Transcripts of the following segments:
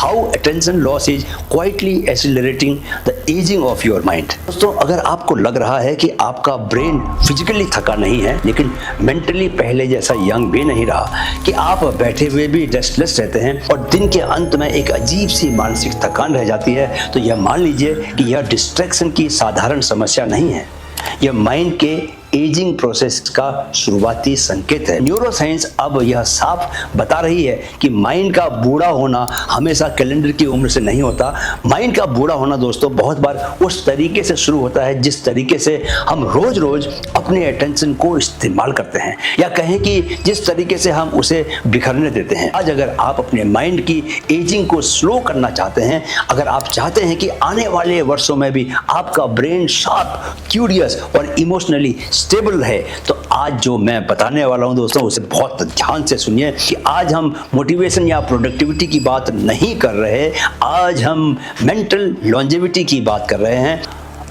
How attention loss is quietly accelerating the ageing of your mind. दोस्तों, अगर आपको लग रहा है कि आपका ब्रेन फिजिकली थका नहीं है लेकिन मेंटली पहले जैसा यंग भी नहीं रहा, कि आप बैठे हुए भी रेस्टलेस रहते हैं और दिन के अंत में एक अजीब सी मानसिक थकान रह जाती है, तो यह मान लीजिए कि यह डिस्ट्रैक्शन की साधारण समस्या नहीं है, यह माइंड के एजिंग प्रोसेस का शुरुआती संकेत है। न्यूरोसाइंस अब यह साफ बता रही है कि माइंड का बूढ़ा होना हमेशा कैलेंडर की उम्र से नहीं होता। माइंड का बूढ़ा होना दोस्तों बहुत बार उस तरीके से शुरू होता है जिस तरीके से हम रोज रोज अपने अटेंशन को इस्तेमाल करते हैं, या कहें कि जिस तरीके से हम उसे बिखरने देते हैं। आज अगर आप अपने माइंड की एजिंग को स्लो करना चाहते हैं, अगर आप चाहते हैं कि आने वाले वर्षों में भी आपका ब्रेन शार्प, क्यूरियस और इमोशनली स्टेबल है, तो आज जो मैं बताने वाला हूं दोस्तों उसे बहुत ध्यान से सुनिए कि आज हम मोटिवेशन या प्रोडक्टिविटी की बात नहीं कर रहे, आज हम मेंटल लॉन्जेविटी की बात कर रहे हैं।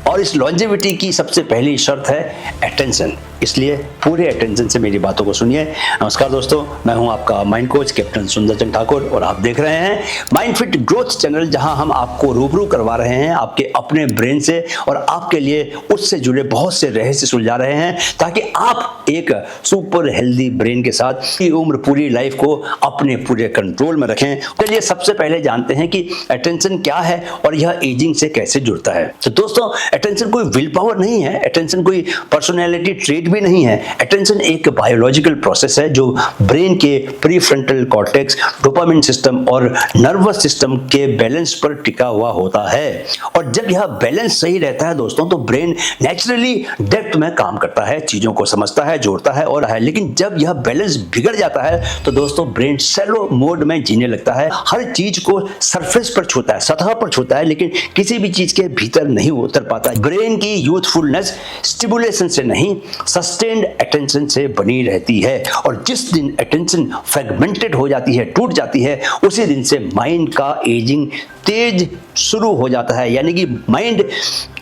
और इस लॉन्जेविटी की सबसे पहली शर्त है अटेंशन, इसलिए पूरे अटेंशन से मेरी बातों को सुनिए। नमस्कार दोस्तों, मैं हूं आपका माइंड कोच कैप्टन सुंदर चंद ठाकुर और आप देख रहे हैं माइंड फिट ग्रोथ चैनल, जहां हम आपको रूबरू करवा रहे हैं आपके अपने ब्रेन से और आपके लिए उससे जुड़े बहुत से रहस्य सुलझा रहे हैं, ताकि आप एक सुपर हेल्दी ब्रेन के साथ की उम्र पूरी लाइफ को अपने पूरे कंट्रोल में रखें। चलिए सबसे पहले जानते हैं कि अटेंशन क्या है और यह एजिंग से कैसे जुड़ता है। तो दोस्तों, अटेंशन कोई विल पावर नहीं है, अटेंशन कोई पर्सनैलिटी ट्रेट भी नहीं है। अटेंशन एक बायोलॉजिकल प्रोसेस है जो ब्रेन के प्रीफ्रंटल कॉर्टेक्स, डोपामिन सिस्टम और नर्वस सिस्टम के बैलेंस पर टिका हुआ होता है। और जब यह बैलेंस सही रहता है दोस्तों, तो ब्रेन नेचुरली डेप्थ में काम करता है, चीजों को समझता है, जोड़ता है और है। लेकिन जब यह बैलेंस बिगड़ जाता है तो दोस्तों ब्रेन शैलो मोड में जीने लगता है, हर चीज को सरफेस पर छूता है, सतह पर छूता है, लेकिन किसी भी चीज के भीतर नहीं उतर पाता। ब्रेन की यूथफुलनेस स्टिमुलेशन से नहीं, सस्टेन्ड अटेंशन से बनी रहती है। और जिस दिन अटेंशन फ्रेगमेंटेड हो जाती है, टूट जाती है, उसी दिन से माइंड का एजिंग तेज शुरू हो जाता है, यानी कि माइंड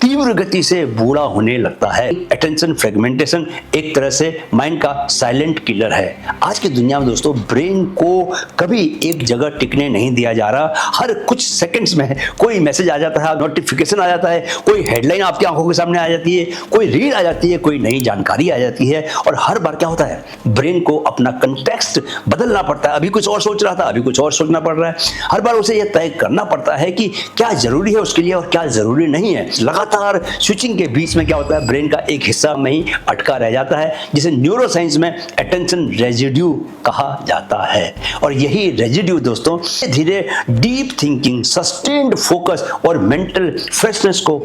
तीव्र गति से बूढ़ा होने लगता है। अटेंशन फ्रेगमेंटेशन एक तरह से माइंड का साइलेंट किलर है। आज की दुनिया में दोस्तों ब्रेन को कभी एक जगह टिकने नहीं दिया जा रहा। हर कुछ सेकंड्स में कोई मैसेज आ जाता है, नोटिफिकेशन आ जाता है, कोई हेडलाइन आपकी आंखों के सामने आ जाती है, कोई रील आ जाती है, कोई नई जानकारी आ जाती है। और हर बार क्या होता है, ब्रेन को अपना कंटेक्स्ट बदलना पड़ता है। अभी कुछ और सोच रहा था, अभी कुछ और सोचना पड़ रहा है। हर बार उसे यह तय करना पड़ता है कि क्या जरूरी है उसके लिए और क्या जरूरी नहीं है। लगातार स्विचिंग के बीच में क्या होता है, ब्रेन का एक हिस्सा में ही अटका रह जाता है, जिसे न्यूरोसाइंस में अटेंशन रेजिड्यू कहा जाता है। और यही रेजिड्यू दोस्तों धीरे डीप थिंकिंग, सस्टेन्ड फोकस और मेंटल फ्रेशनेस को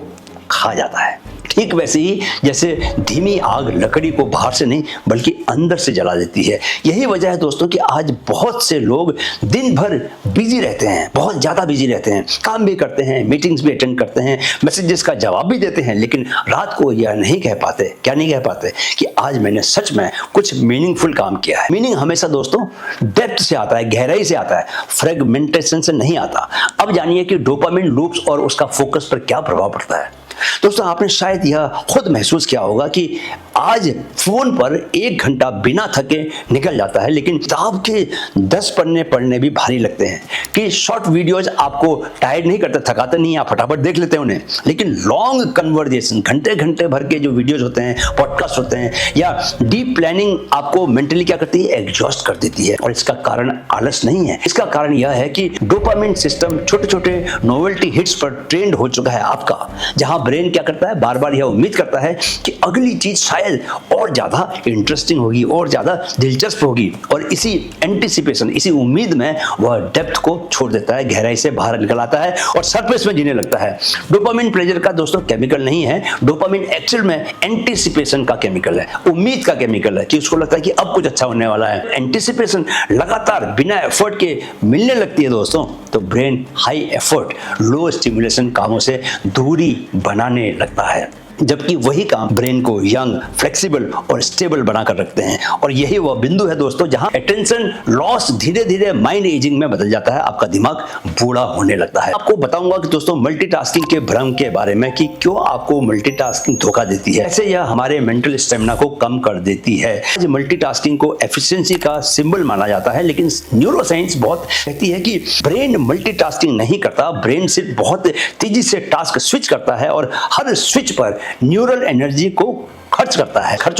खा जाता है। ठीक वैसे ही जैसे धीमी आग लकड़ी को बाहर से नहीं बल्कि अंदर से जला देती है। यही वजह है दोस्तों कि आज बहुत से लोग दिन भर बिजी रहते हैं, बहुत ज्यादा बिजी रहते हैं, काम भी करते हैं, मीटिंग्स भी अटेंड करते हैं, मैसेजेस का जवाब भी देते हैं, लेकिन रात को यह नहीं कह पाते। क्या नहीं कह पाते कि आज मैंने सच में कुछ मीनिंगफुल काम किया है। मीनिंग हमेशा दोस्तों डेप्थ से आता है, गहराई से आता है, फ्रेगमेंटेशन से नहीं आता। अब जानिए कि डोपामिन लूप्स और उसका फोकस पर क्या प्रभाव पड़ता है। दोस्तों, आपने शायद यह खुद महसूस किया होगा कि आज फोन पर 1 घंटा बिना थके निकल जाता है, लेकिन किताब के 10 पन्ने पढ़ने भी भारी लगते हैं। कि शॉर्ट वीडियोज आपको टायर्ड नहीं करते, थकाते नहीं, आप फटाफट देख लेते हैं उन्हें, लेकिन लॉन्ग कन्वर्सेशन, घंटे घंटे भर के जो वीडियोज होते हैं, पॉडकास्ट होते हैं या डीप प्लानिंग आपको मेंटली क्या करती है, एग्जॉस्ट कर देती है। और इसका कारण आलस नहीं है, इसका कारण यह है कि डोपामिन सिस्टम छोटे छोटे नोवेल्टी हिट्स पर ट्रेंड हो चुका है आपका, जहां ब्रेन क्या करता है, बार बार यह उम्मीद करता है कि अगली चीज शायद और ज्यादा इंटरेस्टिंग होगी और ज्यादा दिलचस्प होगी। और इसी एंटिसिपेशन, इसी उम्मीद में वह डेप्थ को छोड़ देता है, गहराई से बाहर निकल आता है और सरफेस में जीने लगता है। डोपामिन प्लेजर का दोस्तों केमिकल नहीं है, डोपामिन एक्चुअल में एंटिसिपेशन का केमिकल है, उम्मीद का केमिकल है कि उसको लगता है कि अब कुछ अच्छा होने वाला है। एंटिसिपेशन लगातार बिना एफर्ट के मिलने लगती है दोस्तों, तो ब्रेन हाई एफर्ट, लो स्टिमुलेशन कामों से दूरी बनाने लगता है। जबकि वही काम ब्रेन को यंग, फ्लेक्सिबल और स्टेबल बनाकर रखते हैं। और यही वह बिंदु है दोस्तों जहां अटेंशन लॉस धीरे धीरे माइंड एजिंग में बदल जाता है, आपका दिमाग बूढ़ा होने लगता है। आपको बताऊंगा कि दोस्तों मल्टीटास्किंग के भ्रम के बारे में कि क्यों आपको मल्टीटास्किंग धोखा देती है, ऐसे यह हमारे मेंटल स्टेमिना को कम कर देती है। मल्टीटास्किंग को एफिशिएंसी का सिंबल माना जाता है, लेकिन न्यूरोसाइंस बहुत कहती है कि ब्रेन मल्टीटास्किंग नहीं करता, ब्रेन सिर्फ बहुत तेजी से टास्क स्विच करता है और हर स्विच पर न्यूरल एनर्जी को खर्च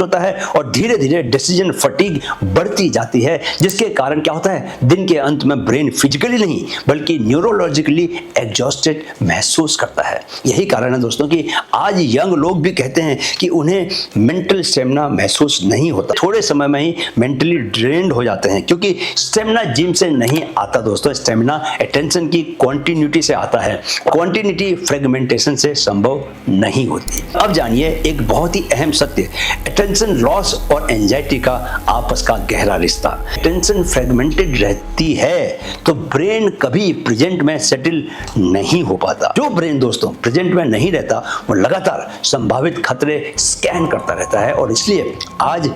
होता है और धीरे धीरे डिसीजन फटीग बढ़ती जाती है, जिसके कारण क्या होता है, दिन के अंत में ब्रेन फिजिकली नहीं बल्कि न्यूरोलॉजिकली एग्जॉस्टेड महसूस करता है। यही कारण है दोस्तों कि आज यंग लोग भी कहते हैं कि उन्हें मेंटल स्टेमिना महसूस नहीं होता, थोड़े समय में ही मेंटली ड्रेन्ड हो जाते हैं, क्योंकि स्टेमिना जिम से नहीं आता दोस्तों, स्टेमिना अटेंशन की क्वांटिटी से आता है। क्वांटिटी फ्रेगमेंटेशन से संभव नहीं होती। अब जानिए एक बहुत ही अहम सत्य, अटेंशन लॉस और एंजाइटी का आपस का गहरा रिश्ता। अटेंशन फ्रेगमेंटेड रहती है तो ब्रेन कभी प्रेजेंट में सेटल नहीं हो पाता। जो ब्रेन दोस्तों प्रेजेंट में नहीं रहता वो लगातार संभावित खतरे स्कैन करता रहता है। और इसलिए आज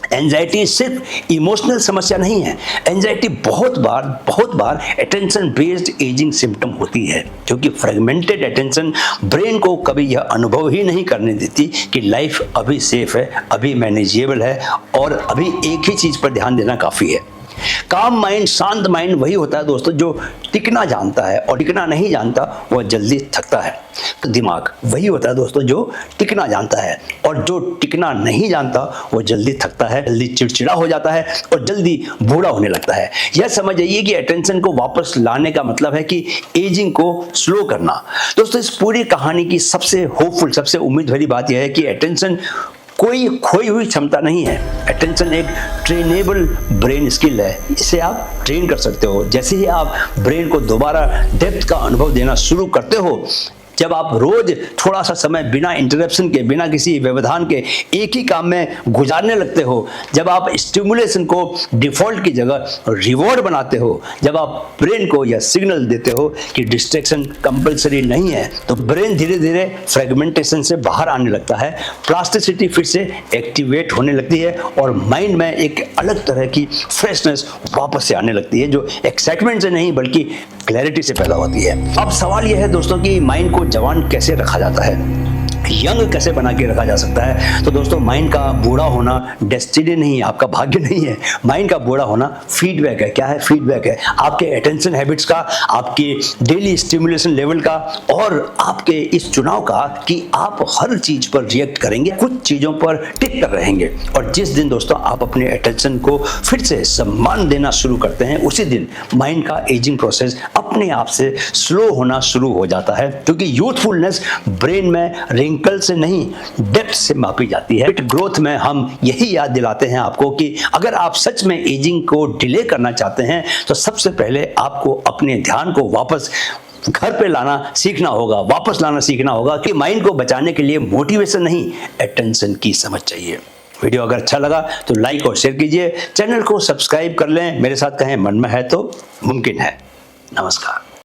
एंजाइटी सिर्फ इमोशनल समस्या नहीं है, एंजाइटी बहुत बार अटेंशन बेस्ड एजिंग सिम्टम होती है, क्योंकि फ्रेगमेंटेड अटेंशन ब्रेन को कभी यह अनुभव ही नहीं करने देती कि लाइफ अभी सेफ है, अभी मैनेजेबल है और अभी एक ही चीज पर ध्यान देना काफी है। काम माइंड, शांत माइंड वही होता है दोस्तों जो टिकना जानता है, और टिकना नहीं जानता वह जल्दी थकता है। तो दिमाग वही होता है दोस्तों जो टिकना जानता है, और जो टिकना नहीं जानता वो जल्दी थकता है, जल्दी चिड़चिड़ा हो जाता है और जल्दी बूढ़ा होने लगता है। यह समझ जाइए कि अटेंशन को वापस लाने का मतलब है कि एजिंग को स्लो करना। दोस्तों इस पूरी कहानी की सबसे होपफुल, सबसे उम्मीद भरी बात यह है कि अटेंशन कोई खोई हुई क्षमता नहीं है। अटेंशन एक ट्रेनेबल ब्रेन स्किल है, इसे आप ट्रेन कर सकते हो। जैसे ही आप ब्रेन को दोबारा डेप्थ का अनुभव देना शुरू करते हो, जब आप रोज थोड़ा सा समय बिना इंटरप्शन के, बिना किसी व्यवधान के एक ही काम में गुजारने लगते हो, जब आप स्टिमुलेशन को डिफॉल्ट की जगह रिवॉर्ड बनाते हो, जब आप ब्रेन को यह सिग्नल देते हो कि डिस्ट्रैक्शन कंपलसरी नहीं है, तो ब्रेन धीरे धीरे फ्रेगमेंटेशन से बाहर आने लगता है, प्लास्टिसिटी फिर से एक्टिवेट होने लगती है और माइंड में एक अलग तरह की फ्रेशनेस वापस से आने लगती है, जो एक्साइटमेंट से नहीं बल्कि क्लैरिटी से पैदा होती है। अब सवाल यह है दोस्तों कि माइंड को जवान कैसे रखा जाता है, यंग कैसे बना के रखा जा सकता है। तो दोस्तों माइंड का बूढ़ा होना डेस्टिनी नहीं है, आपका भाग्य नहीं है। माइंड का बूढ़ा होना फीडबैक है। क्या है? फीडबैक है आपके अटेंशन हैबिट्स का, आपके डेली स्टिमुलेशन लेवल का और आपके इस चुनाव का कि आप हर चीज पर रिएक्ट करेंगे, कुछ चीजों पर टिक कर रहेंगे। और जिस दिन दोस्तों आप अपने अटेंशन को फिर से सम्मान देना शुरू करते हैं, उसी दिन माइंड का एजिंग प्रोसेस अपने आप से स्लो होना शुरू हो जाता है, क्योंकि यूथफुलनेस ब्रेन में रिंकल से नहीं डेप्थ से मापी जाती है। ग्रोथ में हम यही याद दिलाते हैं आपको कि अगर आप सच में एजिंग को डिले करना चाहते हैं तो सबसे पहले आपको अपने ध्यान को वापस घर पे लाना सीखना होगा, वापस लाना सीखना होगा कि माइंड को बचाने के लिए मोटिवेशन नहीं, अटेंशन की समझ चाहिए। वीडियो अगर अच्छा लगा तो लाइक और शेयर कीजिए, चैनल को सब्सक्राइब कर लें, मेरे साथ कहें मन में है तो मुमकिन है। नमस्कार।